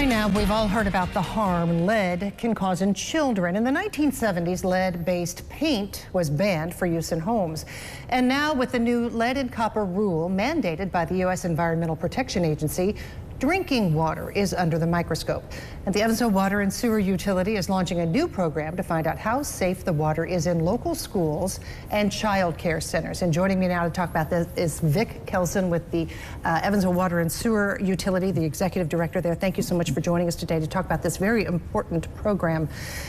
By now, we've all heard about the harm lead can cause in children. In the 1970s, lead-based paint was banned for use in homes. And now, with the new lead and copper rule mandated by the U.S. Environmental Protection Agency, drinking water is under the microscope. And the Evansville Water and Sewer Utility is launching a new program to find out how safe the water is in local schools and child care centers. And joining me now to talk about this is Vic Kelson with the Evansville Water and Sewer Utility, the executive director there. Thank you so much for joining us today to talk about this very important program.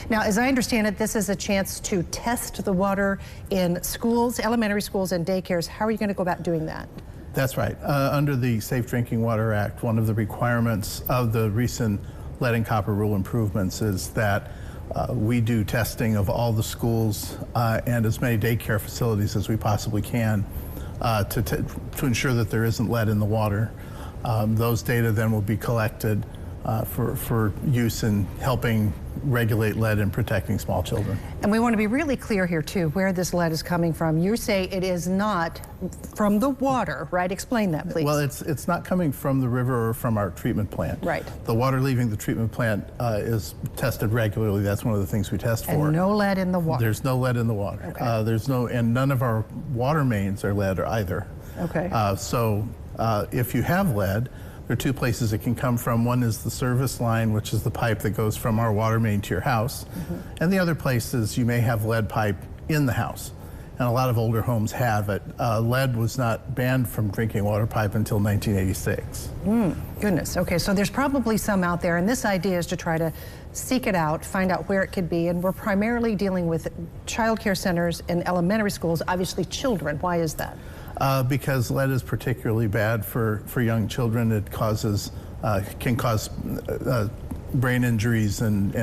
Now, as I understand it, this is a chance to test the water in schools, elementary schools and daycares. How are you going to go about doing that? That's right. Under the Safe Drinking Water Act, one of the requirements of the recent lead and copper rule improvements is that we do testing of all the schools and as many daycare facilities as we possibly can to ensure that there isn't lead in the water. Those data then will be collected for use in helping regulate lead and protecting small children. And we want to be really clear here too, where this lead is coming from. You say it is not from the water, right? Explain that, please. Well, it's not coming from the river or from our treatment plant. Right. The water leaving the treatment plant is tested regularly. That's one of the things we test for. And no lead in the water. There's no lead in the water. Okay. And none of our water mains are lead either. Okay. So if you have lead, there are two places it can come from. One is the service line, which is the pipe that goes from our water main to your house. And the other place is you may have lead pipe in the house. And a lot of older homes have it. Lead was not banned from drinking water pipe until 1986. Goodness. Okay, so there's probably some out there, and this idea is to try to seek it out, find out where it could be, and we're primarily dealing with child care centers and elementary schools, obviously children. Why is that? Because lead is particularly bad for young children. It can cause brain injuries and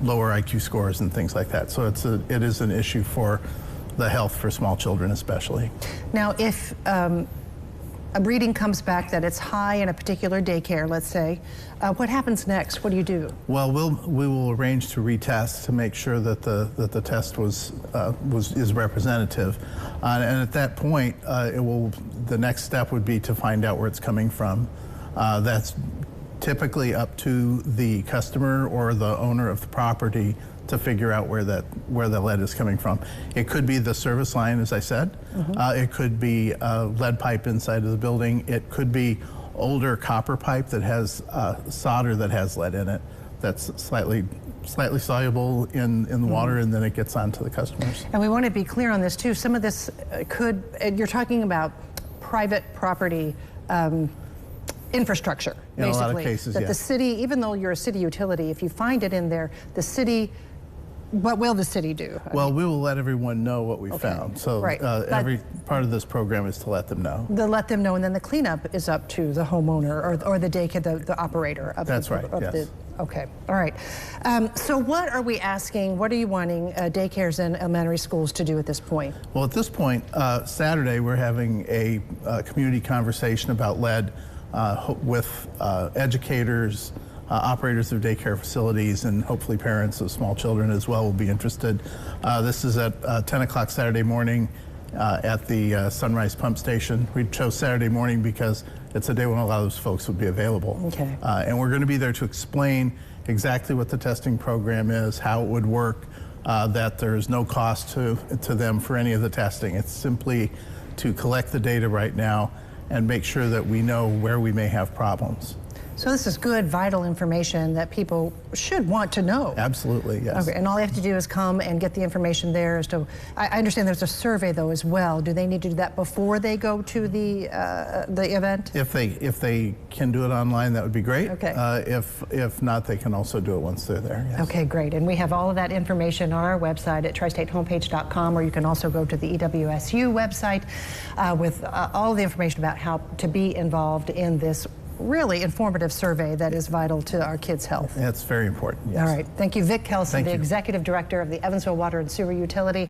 lower IQ scores and things like that. So it is an issue for the health for small children especially. Now, if a reading comes back that it's high in a particular daycare, let's say, what happens next? What do you do? Well, we will arrange to retest to make sure that the test is representative, and at that point, the next step would be to find out where it's coming from. That's typically up to the customer or the owner of the property to figure out where the lead is coming from. It could be the service line, as I said. It could be lead pipe inside of the building. It could be older copper pipe that has solder that has lead in it. That's slightly soluble in the water, and then it gets onto the customers. And we want to be clear on this too. Some of this you're talking about private property infrastructure, in basically. A lot of cases, that the city, even though you're a city utility, if you find it in there, the city, what will the city do? Well, we will let everyone know what we found. So every part of this program is to let them know. Let them know, and then the cleanup is up to the homeowner or the daycare, the operator of That's right, yes. Okay, all right. So what are we asking, what are you wanting daycares and elementary schools to do at this point? Well, at this point, Saturday, we're having a community conversation about lead with educators, operators of daycare facilities, and hopefully parents of small children as well will be interested. This is at 10 o'clock Saturday morning at the Sunrise Pump Station. We chose Saturday morning because it's a day when a lot of those folks would be available. Okay. And we're going to be there to explain exactly what the testing program is, how it would work, that there's no cost to them for any of the testing. It's simply to collect the data right now and make sure that we know where we may have problems. So this is good, vital information that people should want to know. Absolutely, yes. Okay, and all they have to do is come and get the information there. As to, I understand there's a survey though as well. Do they need to do that before they go to the event? If they can do it online, that would be great. Okay. If not, they can also do it once they're there. Yes. Okay, great. And we have all of that information on our website at tristatehomepage.com, or you can also go to the EWSU website with all the information about how to be involved in this really informative survey that is vital to our kids' health. That's very important, yes. All right. Thank you, Vic Kelson, Thank the you. Executive Director of the Evansville Water and Sewer Utility.